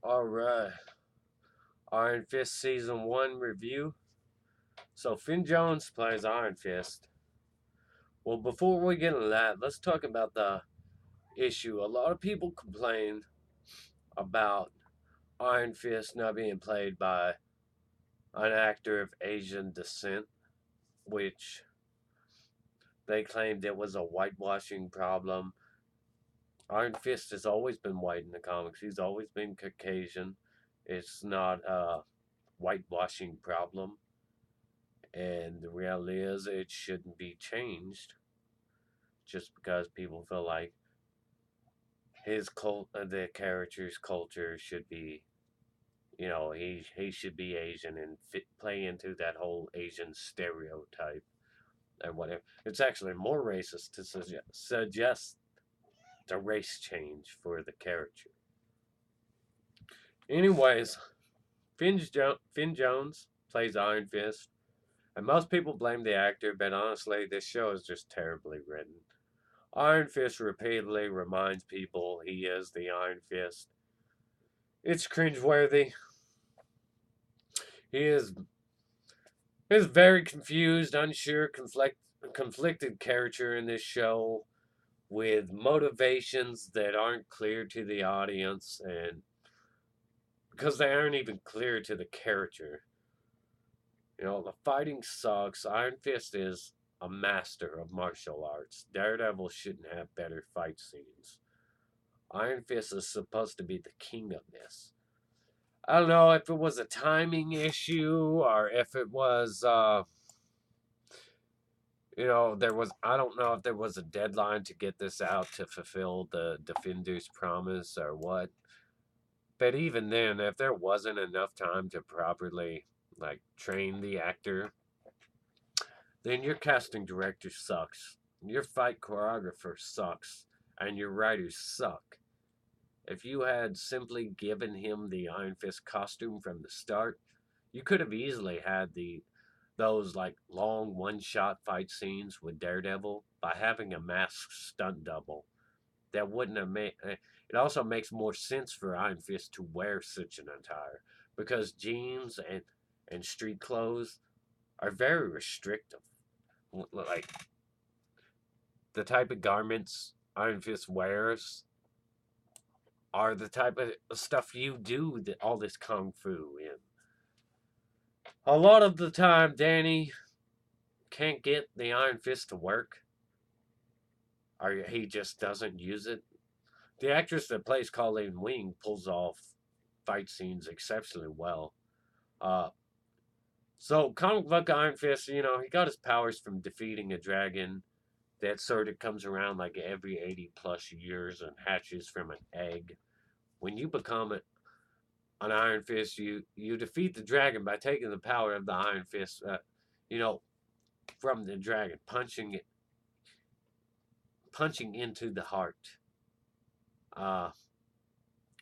Alright, Iron Fist Season 1 review. So, Finn Jones plays Iron Fist. Well, before we get into that, let's talk about the issue. A lot of people complain about Iron Fist not being played by an actor of Asian descent, which they claimed it was a whitewashing problem. Iron Fist has always been white in the comics, he's always been Caucasian. It's not a whitewashing problem. And the reality is, it shouldn't be changed just because people feel like the character's culture should be, he should be Asian and play into that whole Asian stereotype and whatever. It's actually more racist to suggest a race change for the character. Anyways, Finn Jones plays Iron Fist. And most people blame the actor, but honestly, this show is just terribly written. Iron Fist repeatedly reminds people he is the Iron Fist. It's cringeworthy. He is very confused, unsure, conflicted character in this show with motivations that aren't clear to the audience, and because they aren't even clear to the character. The fighting sucks. Iron Fist is a master of martial arts. Daredevil shouldn't have better fight scenes. Iron Fist is supposed to be the king of this. I don't know if it was a timing issue or if it was, I don't know if there was a deadline to get this out to fulfill the Defender's promise or what. But even then, if there wasn't enough time to properly, train the actor, then your casting director sucks. Your fight choreographer sucks. And your writers suck. If you had simply given him the Iron Fist costume from the start, you could have easily had those long one-shot fight scenes with Daredevil by having a masked stunt double. That wouldn't have made it. Also makes more sense for Iron Fist to wear such an attire because jeans and street clothes are very restrictive. Like the type of garments Iron Fist wears are the type of stuff you do all this kung fu in. A lot of the time, Danny can't get the Iron Fist to work, or he just doesn't use it. The actress that plays Colleen Wing pulls off fight scenes exceptionally well. Uh, so comic book Iron Fist, he got his powers from defeating a dragon that sort of comes around like every 80 plus years and hatches from an egg. When you become an Iron Fist, you defeat the dragon by taking the power of the Iron Fist, you know, from the dragon, punching into the heart. Uh,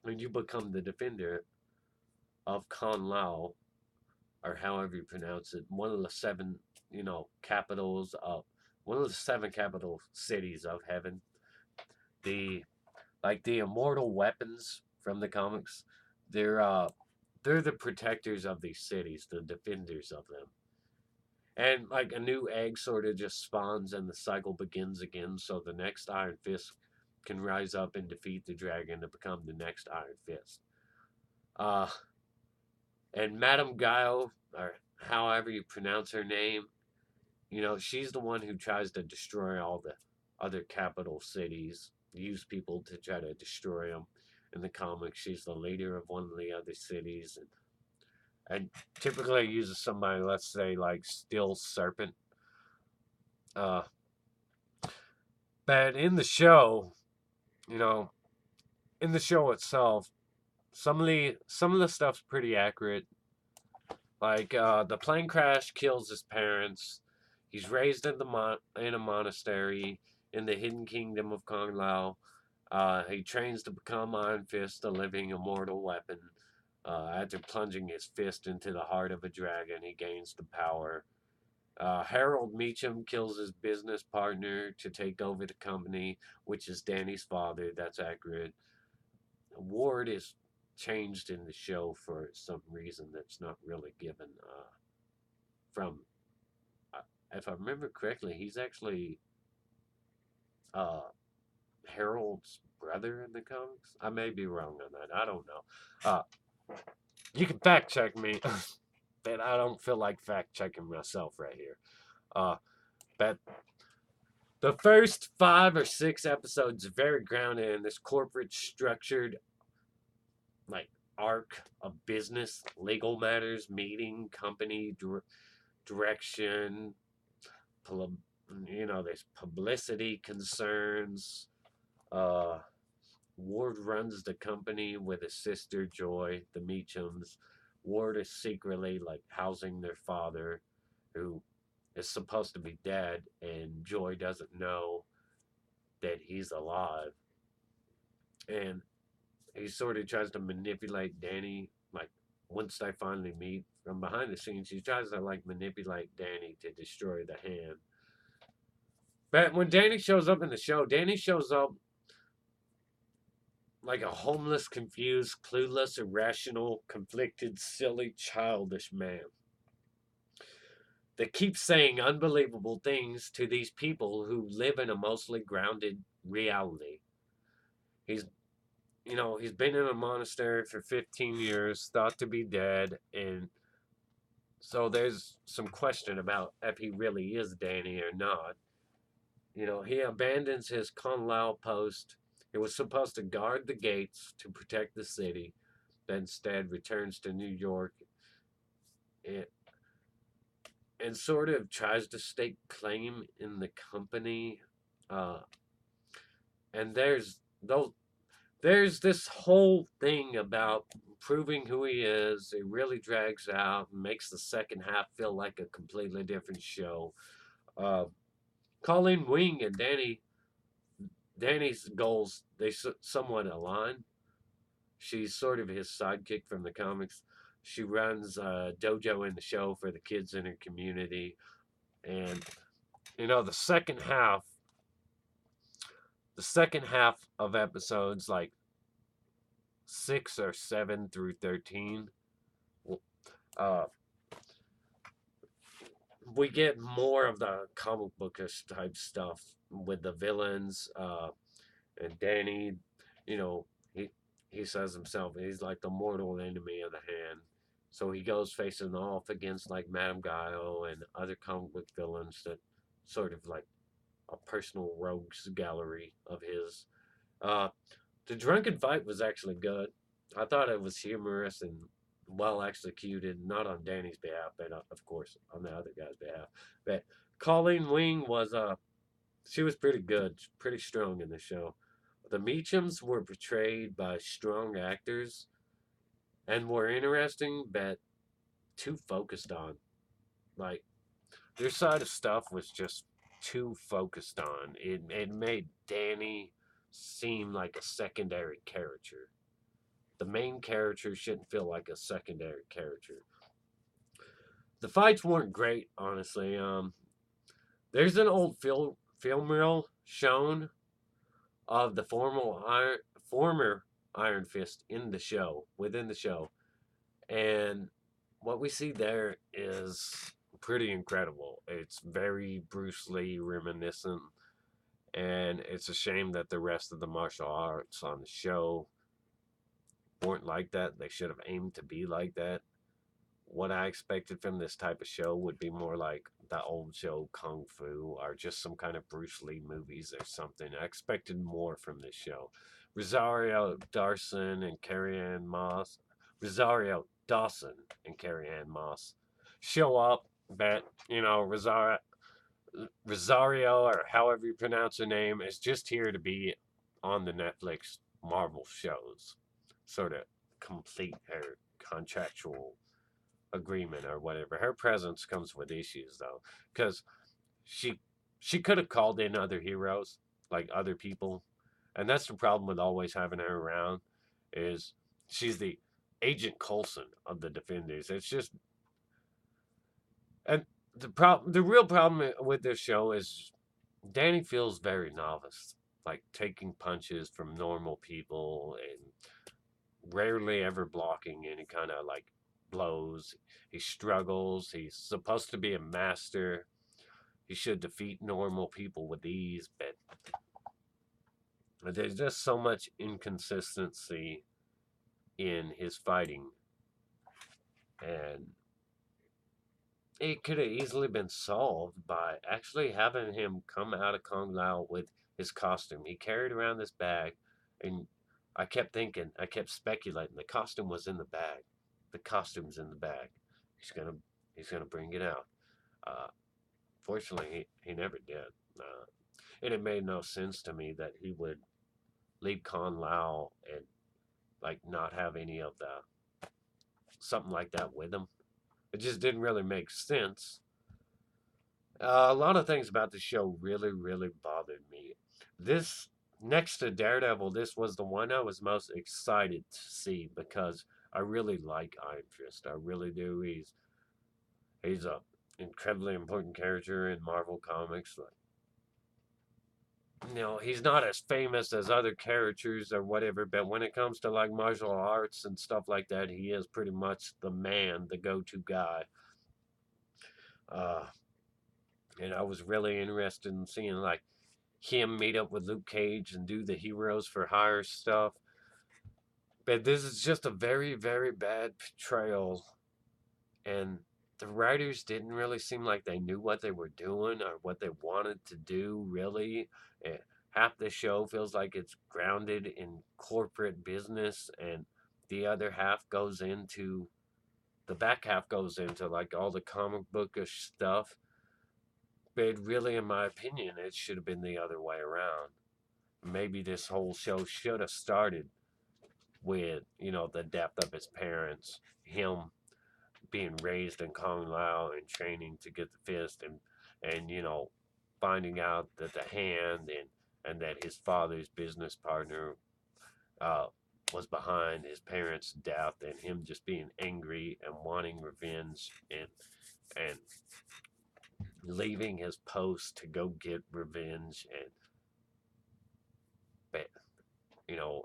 when you become the defender of Kan Lao, or however you pronounce it, one of the seven, capitals of one of the seven capital cities of heaven. The the immortal weapons from the comics, they're the protectors of these cities, the defenders of them. And a new egg sort of just spawns and the cycle begins again, so the next Iron Fist can rise up and defeat the dragon to become the next Iron Fist. Uh and Madame Guile, or however you pronounce her name, she's the one who tries to destroy all the other capital cities, use people to try to destroy them. In the comics, she's the leader of one of the other cities, and typically uses somebody, let's say, like Steel Serpent. Uh, but you know, in the show itself, some of the stuff's pretty accurate. The plane crash kills his parents. He's raised in a monastery in the hidden kingdom of Kung Lao. He trains to become Iron Fist, a living immortal weapon. After plunging his fist into the heart of a dragon, he gains the power. Harold Meacham kills his business partner to take over the company, which is Danny's father. That's accurate. Ward is changed in the show for some reason that's not really given. From if I remember correctly, he's actually uh, Harold's brother in the comics. I may be wrong on that. I don't know. Uh, you can fact check me, but I don't feel like fact checking myself right here. But the first 5 or 6 episodes are very grounded in this corporate structured like arc of business, legal matters, meeting, company direction, there's publicity concerns. Uh, Ward runs the company with his sister Joy, the Meachums. Ward is secretly like housing their father, who is supposed to be dead, and Joy doesn't know that he's alive. And he sort of tries to manipulate Danny, like once they finally meet from behind the scenes, he tries to like manipulate Danny to destroy the hand. But when Danny shows up in the show, Danny shows up like a homeless, confused, clueless, irrational, conflicted, silly, childish man that keeps saying unbelievable things to these people who live in a mostly grounded reality. He's he's been in a monastery for 15 years, thought to be dead, and so there's some question about if he really is Danny or not. He abandons his Conlao post. He was supposed to guard the gates to protect the city, but instead returns to New York and, and sort of tries to stake claim in the company. Uh, and there's this whole thing about proving who he is. It really drags out and makes the second half feel like a completely different show. Uh, Colleen Wing and Danny's goals, they somewhat align. She's sort of his sidekick from the comics. She runs a dojo in the show for the kids in her community. And, the second half of episodes, like 6 or 7 through 13, uh, we get more of the comic bookish type stuff with the villains. And Danny, you know, he he says himself he's like the mortal enemy of the hand. So he goes facing off against like Madame Guile and other comic book villains that sort of like a personal rogues gallery of his. Uh, the drunken fight was actually good. I thought it was humorous and well executed, not on Danny's behalf, but of course on the other guy's behalf. But Colleen Wing she was pretty good, pretty strong in the show. The Meachums were portrayed by strong actors and were interesting, but too focused on. Like, their side of stuff was just too focused on. It made Danny seem like a secondary character. The main character shouldn't feel like a secondary character. The fights weren't great, honestly. There's an old film reel shown of the former Iron Fist within the show, and what we see there is pretty incredible. It's very Bruce Lee reminiscent, and it's a shame that the rest of the martial arts on the show weren't like that. They should have aimed to be like that. What I expected from this type of show would be more like the old show Kung Fu or just some kind of Bruce Lee movies or something. I expected more from this show. Rosario Dawson and Carrie Ann Moss. Rosario Dawson and Carrie Ann Moss show up, but Rosario, or however you pronounce her name, is just here to be on the Netflix Marvel shows, sort of complete her contractual agreement or whatever. Her presence comes with issues though, because she she could have called in other heroes, like other people, and that's the problem with always having her around. Is she's the Agent Coulson of the Defenders. It's just and the real problem with this show is Danny feels very novice, like taking punches from normal people and rarely ever blocking any kind of like blows. He struggles. He's supposed to be a master. He should defeat normal people with ease, but there's just so much inconsistency in his fighting, and it could have easily been solved by actually having him come out of Kung Lao with his costume. He carried around this bag, and I kept thinking, I kept speculating, the costume was in the bag. The costume's in the bag. He's gonna, he's gonna bring it out. Uh, Fortunately, he never did. Uh, and it made no sense to me that he would leave Kung Lao and like not have any of the something like that with him. It just didn't really make sense. A lot of things about the show really, really bothered me. This, next to Daredevil, this was the one I was most excited to see because I really like Iron Fist. I really do. He's a incredibly important character in Marvel Comics. Like, he's not as famous as other characters or whatever, but when it comes to like martial arts and stuff like that, he is pretty much the man, the go-to guy. Uh, and I was really interested in seeing like him meet up with Luke Cage and do the Heroes for Hire stuff. But this is just a very, very bad portrayal, and the writers didn't really seem like they knew what they were doing or what they wanted to do, really. And half the show feels like it's grounded in corporate business, and the other half goes into the back half goes into like all the comic bookish stuff. But really, in my opinion, it should have been the other way around. Maybe this whole show should have started with, the depth of his parents, him being raised in Kung Lao and training to get the fist, and finding out that the hand and that his father's business partner uh, was behind his parents' death, and him just being angry and wanting revenge, and leaving his post to go get revenge. And but you know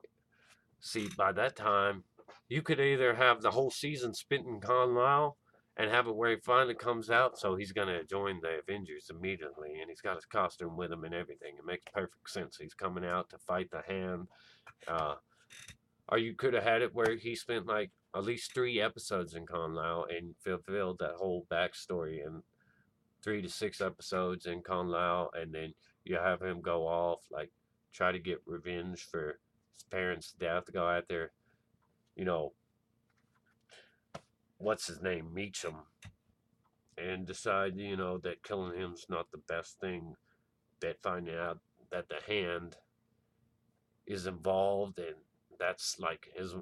see, by that time, you could either have the whole season spent in Kung Lao and have it where he finally comes out, so he's going to join the Avengers immediately, and he's got his costume with him and everything. It makes perfect sense. He's coming out to fight the Hand. Uh, or you could have had it where he spent like at least 3 episodes in Kung Lao and fulfilled that whole backstory in 3 to 6 episodes in Kung Lao, and then you have him go off, like, try to get revenge for his parents' death, go out there, you know, what's his name, Meacham, and decide, that killing him's not the best thing, that finding out that the Hand is involved, and that's like his,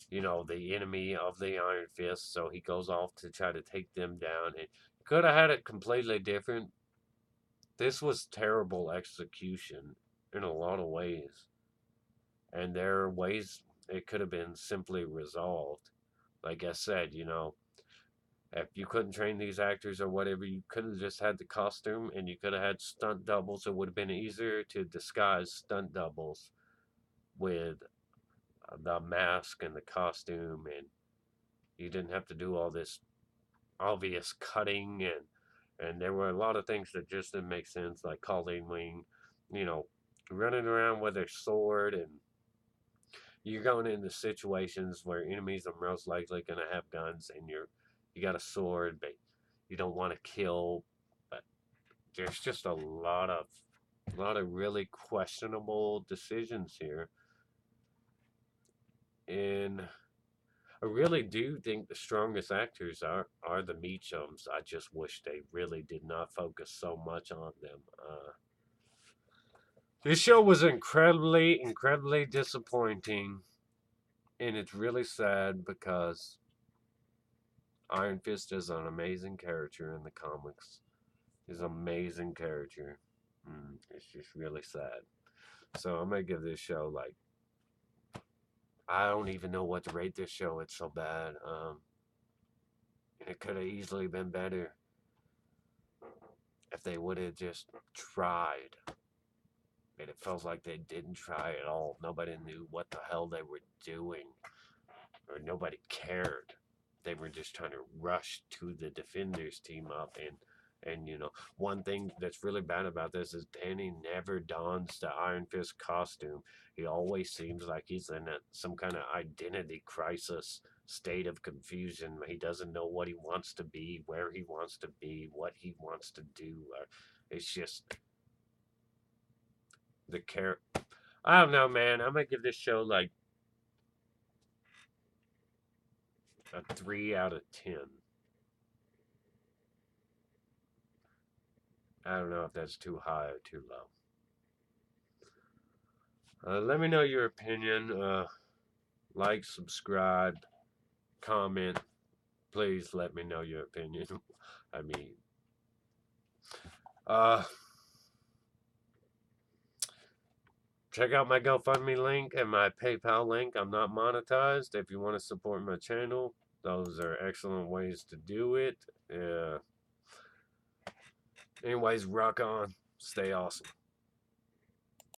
the enemy of the Iron Fist, so he goes off to try to take them down. And could have had it completely different. This was terrible execution in a lot of ways. And there are ways it could have been simply resolved. Like I said, if you couldn't train these actors or whatever, you could have just had the costume and you could have had stunt doubles. It would have been easier to disguise stunt doubles with the mask and the costume, and you didn't have to do all this obvious cutting, and there were a lot of things that just didn't make sense, like Colleen Wing, you know, running around with her sword, and you're going into situations where enemies are most likely going to have guns, and you got a sword, but you don't want to kill. But there's just a lot of really questionable decisions here, and I really do think the strongest actors are the Meachums. I just wish they really did not focus so much on them. This show was incredibly, incredibly disappointing, and it's really sad because Iron Fist is an amazing character in the comics. He's an amazing character. It's just really sad. So I'm gonna give this show like, I don't even know what to rate this show. It's so bad. It could have easily been better if they would have just tried. and it felt like they didn't try at all. Nobody knew what the hell they were doing, or nobody cared. They were just trying to rush to the Defenders team up, and one thing that's really bad about this is Danny never dons the Iron Fist costume. He always seems like he's in some kind of identity crisis, state of confusion. He doesn't know what he wants to be, where he wants to be, what he wants to do. It's just the care. I don't know, man. I'm gonna give this show like a 3 out of 10. I don't know if that's too high or too low. Let me know your opinion. Like, subscribe, comment. Please let me know your opinion. I mean, uh, check out my GoFundMe link and my PayPal link. I'm not monetized. If you want to support my channel, those are excellent ways to do it. Anyways, rock on. Stay awesome.